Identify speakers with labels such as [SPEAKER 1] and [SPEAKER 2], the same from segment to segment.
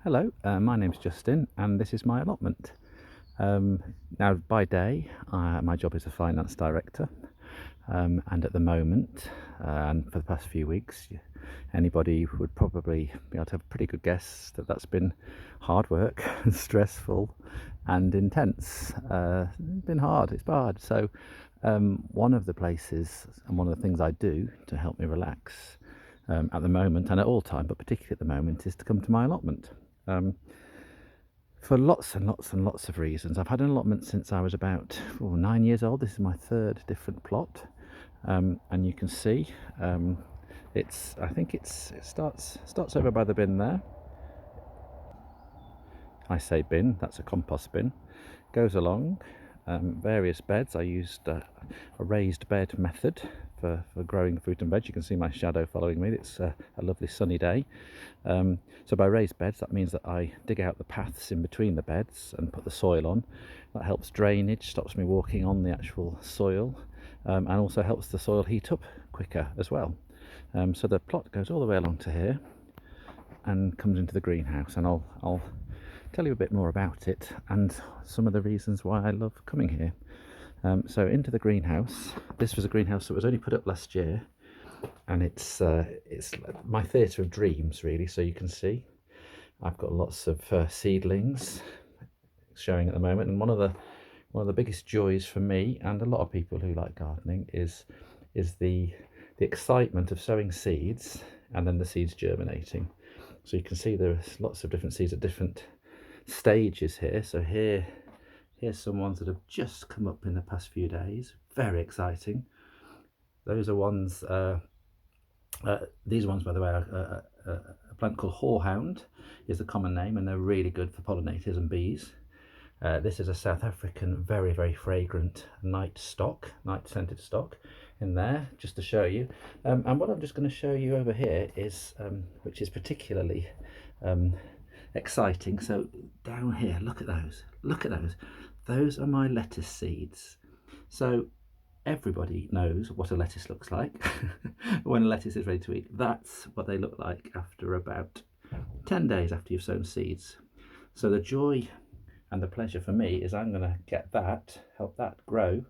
[SPEAKER 1] Hello, my name's Justin and this is my allotment. Now by day my job is a finance director, and at the moment and for the past few weeks anybody would probably be able to have a pretty good guess that that's been hard work, stressful and intense. It's been hard, it's hard. So one of the places and one of the things I do to help me relax at the moment and at all time, but particularly at the moment, is to come to my allotment. For lots and lots and lots of reasons. I've had an allotment since I was about 9 years old. This is my third different plot, and you can see it starts over by the bin there. I say bin, that's a compost bin. Goes along various beds. I used a raised bed method for growing fruit and veg. You can see my shadow following me. It's a lovely sunny day. So by raised beds, that means that I dig out the paths in between the beds and put the soil on. That helps drainage, stops me walking on the actual soil, and also helps the soil heat up quicker as well. So the plot goes all the way along to here and comes into the greenhouse, and I'll tell you a bit more about it and some of the reasons why I love coming here. So into the greenhouse. This was a greenhouse that was only put up last year, and it's my theatre of dreams really. So you can see I've got lots of seedlings showing at the moment, and one of the biggest joys for me and a lot of people who like gardening is the excitement of sowing seeds and then the seeds germinating. So you can see there's lots of different seeds at different stages here. So here's some ones that have just come up in the past few days. Very exciting. Those are ones, these ones by the way are a plant called horehound is the common name, and they're really good for pollinators and bees. This is a South African very fragrant night scented stock in there, just to show you. And what I'm just going to show you over here is which is particularly exciting. So down here, look at those are my lettuce seeds. So everybody knows what a lettuce looks like. When a lettuce is ready to eat, that's what they look like after about 10 days after you've sown seeds. So the joy and the pleasure for me is I'm going to help that grow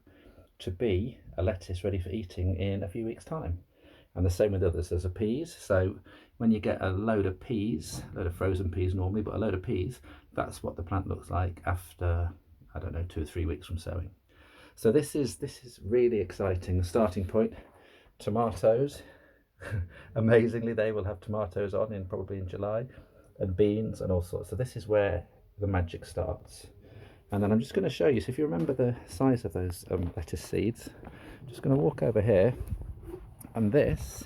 [SPEAKER 1] to be a lettuce ready for eating in a few weeks' time. And the same with others. There's a peas. So when you get a load of frozen peas normally, but a load of peas, that's what the plant looks like after, I don't know, 2 or 3 weeks from sowing. So this is really exciting. The starting point, tomatoes. Amazingly, they will have tomatoes on probably in July, and beans and all sorts. So this is where the magic starts. And then I'm just going to show you. So if you remember the size of those lettuce seeds, I'm just going to walk over here, and this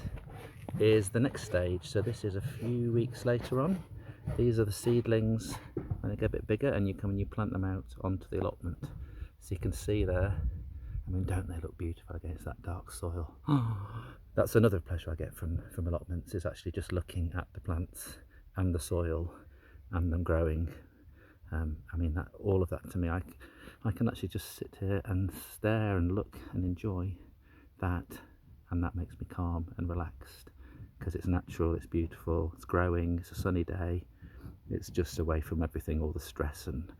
[SPEAKER 1] is the next stage. So this is a few weeks later on. These are the seedlings when they get a bit bigger, and you come and you plant them out onto the allotment. So you can see there, I mean, don't they look beautiful against that dark soil? That's another pleasure I get from allotments, is actually just looking at the plants and the soil and them growing. I mean, all of that to me, I can actually just sit here and stare and look and enjoy that, and that makes me calm and relaxed because it's natural, it's beautiful, it's growing, it's a sunny day, it's just away from everything, all the stress and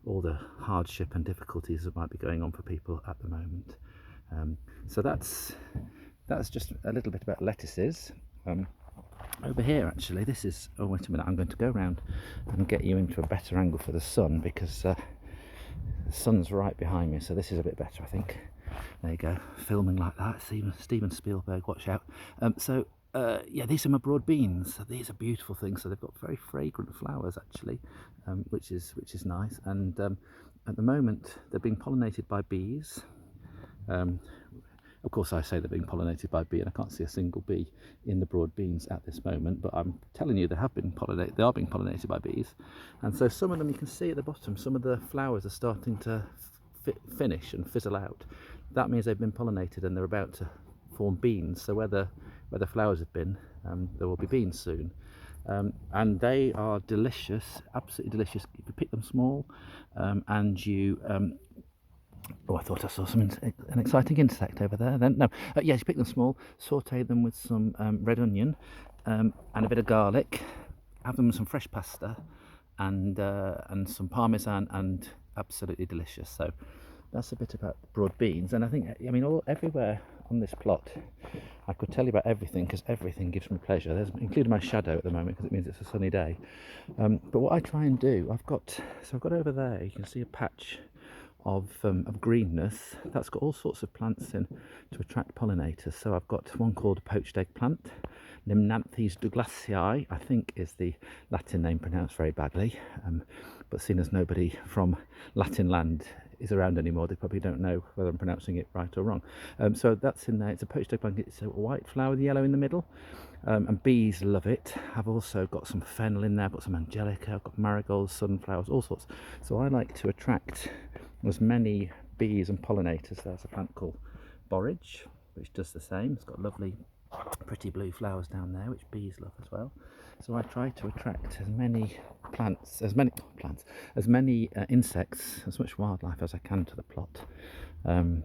[SPEAKER 1] all the hardship and difficulties that might be going on for people at the moment. So that's just a little bit about lettuces. Over here actually, this is, oh wait a minute, I'm going to go around and get you into a better angle for the sun, because the sun's right behind me, so this is a bit better I think. There you go, filming like that. Steven Spielberg, watch out. Yeah, these are my broad beans. So these are beautiful things. So they've got very fragrant flowers actually, which is nice. And at the moment they're being pollinated by bees. Of course I say they're being pollinated by bee, and I can't see a single bee in the broad beans at this moment, but I'm telling you they are being pollinated by bees. And so some of them, you can see at the bottom, some of the flowers are starting to finish and fizzle out. That means they've been pollinated and they're about to form beans. So where the flowers have been, there will be beans soon. And they are delicious, absolutely delicious. You can pick them small, and you oh, I thought I saw an exciting insect over there. Then no, yes, you pick them small, saute them with some red onion and a bit of garlic. Have them with some fresh pasta, and some parmesan, and absolutely delicious. So that's a bit about broad beans. And I think, I mean, everywhere on this plot, I could tell you about everything, because everything gives me pleasure. Including my shadow at the moment, because it means it's a sunny day. But what I try and do, I've got over there, you can see a patch of greenness that's got all sorts of plants in to attract pollinators. So I've got one called a poached eggplant, Limnanthes douglasii, I think is the Latin name, pronounced very badly, but seeing as nobody from Latin land is around anymore, they probably don't know whether I'm pronouncing it right or wrong. So that's in there. It's a poached eggplant. It's a white flower with yellow in the middle, and bees love it. I've also got some fennel in there. I've got some angelica, I've got marigolds, sunflowers, all sorts. So I like to attract as many bees and pollinators. There's a plant called borage, which does the same. It's got lovely pretty blue flowers down there, which bees love as well. So I try to attract as many insects, as much wildlife as I can to the plot,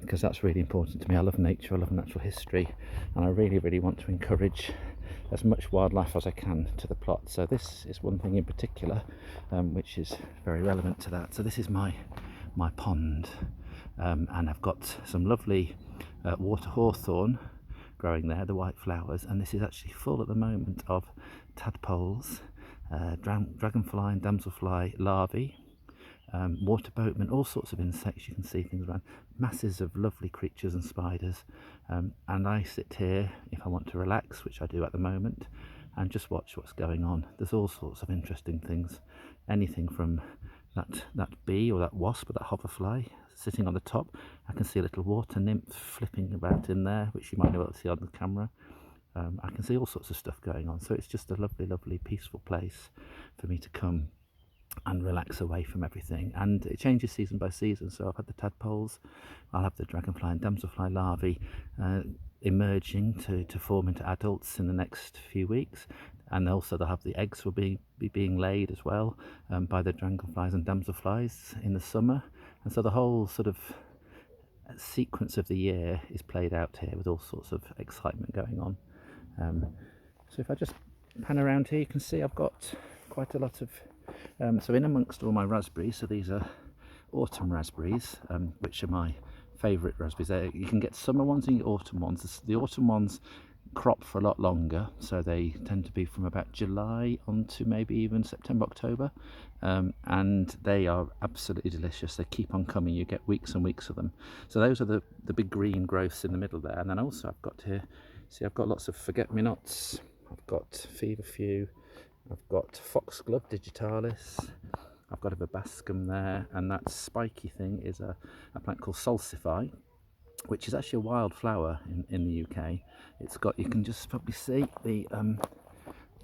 [SPEAKER 1] because that's really important to me. I love nature, I love natural history, and I really want to encourage as much wildlife as I can to the plot. So this is one thing in particular, which is very relevant to that. So this is my pond, and I've got some lovely water hawthorn growing there, the white flowers, and this is actually full at the moment of tadpoles, dragonfly and damselfly larvae, water boatmen, all sorts of insects. You can see things around, masses of lovely creatures and spiders, and I sit here if I want to relax, which I do at the moment, and just watch what's going on. There's all sorts of interesting things, anything from that bee or that wasp or that hoverfly sitting on the top. I can see a little water nymph flipping about in there, which you might not be able to see on the camera. I can see all sorts of stuff going on. So it's just a lovely peaceful place for me to come and relax away from everything. And it changes season by season. So I've had the tadpoles, I'll have the dragonfly and damselfly larvae emerging to form into adults in the next few weeks. And also they'll have the eggs will be being laid as well by the dragonflies and damselflies in the summer. And so the whole sort of sequence of the year is played out here with all sorts of excitement going on. So if I just pan around here, you can see I've got quite a lot of so in amongst all my raspberries, so these are autumn raspberries, which are my favourite raspberries. You can get summer ones and autumn ones. The autumn ones crop for a lot longer, so they tend to be from about July on to maybe even September, October, and they are absolutely delicious. They keep on coming. You get weeks and weeks of them. So those are the big green growths in the middle there. And then also I've got here, see, I've got lots of forget-me-nots, I've got feverfew, I've got foxglove digitalis, I've got a verbascum there, and that spiky thing is a plant called salsify, which is actually a wild flower in the UK. It's got, you can just probably see the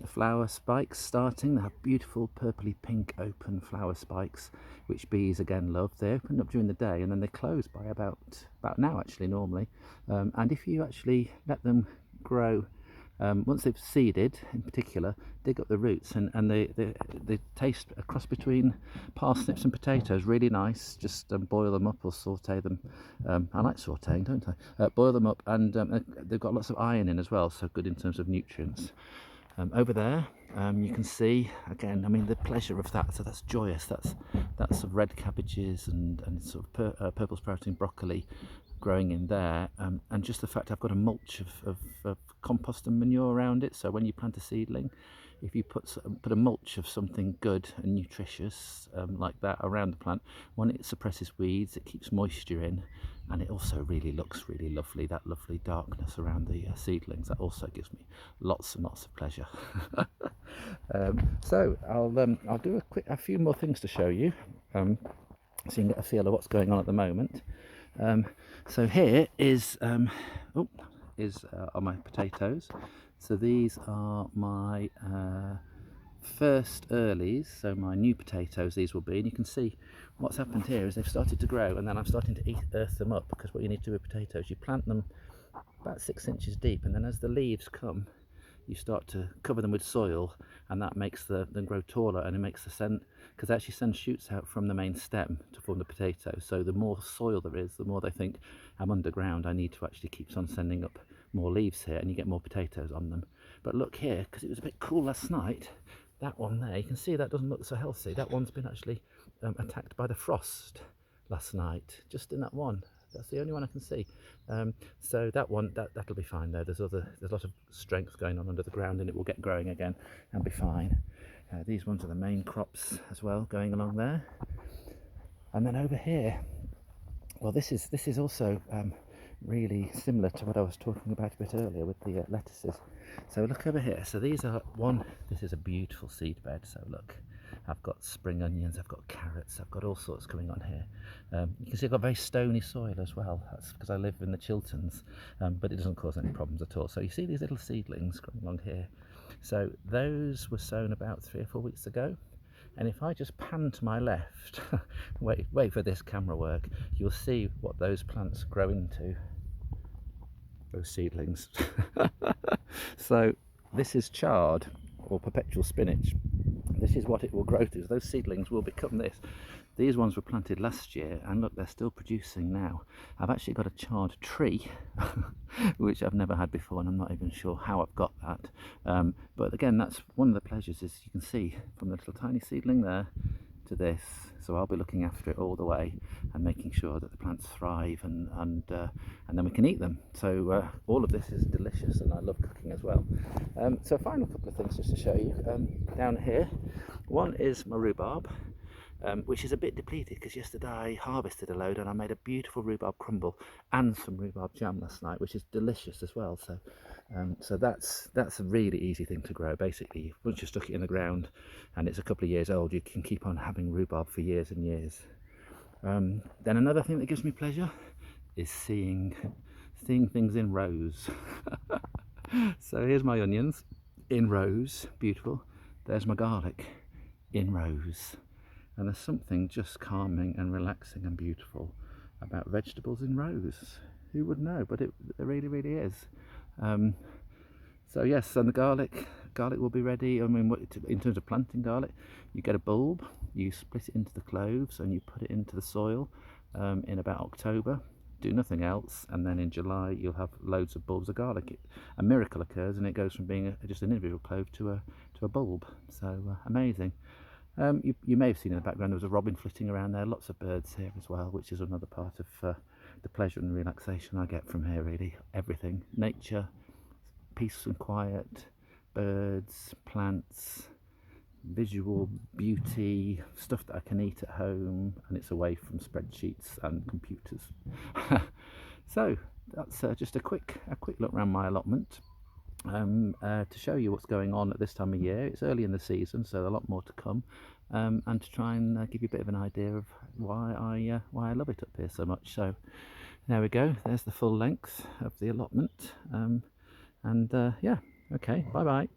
[SPEAKER 1] flower spikes starting. They have beautiful purpley pink open flower spikes, which bees again love. They open up during the day and then they close by about now actually normally. And if you actually let them grow, once they've seeded in particular, dig up the roots, and they taste a cross between parsnips and potatoes, really nice. Just boil them up or saute them. I like sauteing, don't I? Boil them up, and they've got lots of iron in as well, so good in terms of nutrients. Over there you can see again, I mean, the pleasure of that. So that's joyous, that's sort of red cabbages and sort of purple sprouting broccoli growing in there, and just the fact I've got a mulch of compost and manure around it. So when you plant a seedling, if you put a mulch of something good and nutritious like that around the plant, one, it suppresses weeds, it keeps moisture in, and it also really looks really lovely. That lovely darkness around the seedlings, that also gives me lots and lots of pleasure. So I'll do a few more things to show you, so you can get a feel of what's going on at the moment. So here is are my potatoes. So these are my first earlies, so my new potatoes these will be, and you can see what's happened here is they've started to grow, and then I'm starting to earth them up, because what you need to do with potatoes, you plant them about 6 inches deep, and then as the leaves come, you start to cover them with soil, and that makes them grow taller, and it makes the scent, because they actually send shoots out from the main stem to form the potato. So the more soil there is, the more they think, I'm underground, I need to actually keep on sending up more leaves here, and you get more potatoes on them. But look here, because it was a bit cool last night, that one there, you can see that doesn't look so healthy. That one's been actually attacked by the frost last night, just in that one. That's the only one I can see. So that one, that'll be fine though. There's a lot of strength going on under the ground, and it will get growing again and be fine. These ones are the main crops as well, going along there. And then over here, well, this is also really similar to what I was talking about a bit earlier with the lettuces. So look over here. So these are this is a beautiful seed bed. So look, I've got spring onions, I've got carrots, I've got all sorts going on here. You can see I've got very stony soil as well. That's because I live in the Chilterns, but it doesn't cause any problems at all. So you see these little seedlings growing along here. So those were sown about 3 or 4 weeks ago. And if I just pan to my left, wait for this camera work, you'll see what those plants grow into, those seedlings. So this is chard, or perpetual spinach. This is what it will grow to. Those seedlings will become this. These ones were planted last year, and look, they're still producing now. I've actually got a chard tree, which I've never had before, and I'm not even sure how I've got that. But again, that's one of the pleasures, is you can see from the little tiny seedling there to this. So I'll be looking after it all the way and making sure that the plants thrive, and then we can eat them. So all of this is delicious, and I love cooking as well. So final couple of things just to show you down here. One is my rhubarb, which is a bit depleted because yesterday I harvested a load and I made a beautiful rhubarb crumble and some rhubarb jam last night, which is delicious as well. So that's a really easy thing to grow. Basically, once you stuck it in the ground and it's a couple of years old, you can keep on having rhubarb for years and years. Then another thing that gives me pleasure is seeing things in rows. So here's my onions in rows, beautiful. There's my garlic in rows. And there's something just calming and relaxing and beautiful about vegetables in rows. Who would know? But it really, really is. So yes, and the garlic will be ready. I mean, in terms of planting garlic, you get a bulb, you split it into the cloves, and you put it into the soil in about October. Do nothing else, and then in July you'll have loads of bulbs of garlic. A miracle occurs, and it goes from being just an individual clove to a bulb. So amazing. You may have seen in the background there was a robin flitting around there. Lots of birds here as well, which is another part of the pleasure and relaxation I get from here, really. Everything, nature, peace and quiet, birds, plants, visual beauty, stuff that I can eat at home, and it's away from spreadsheets and computers. So that's just a quick look around my allotment. To show you what's going on at this time of year. It's early in the season, so a lot more to come, and to try and give you a bit of an idea of why I love it up here so much. So there we go, there's the full length of the allotment, and yeah, okay, bye bye.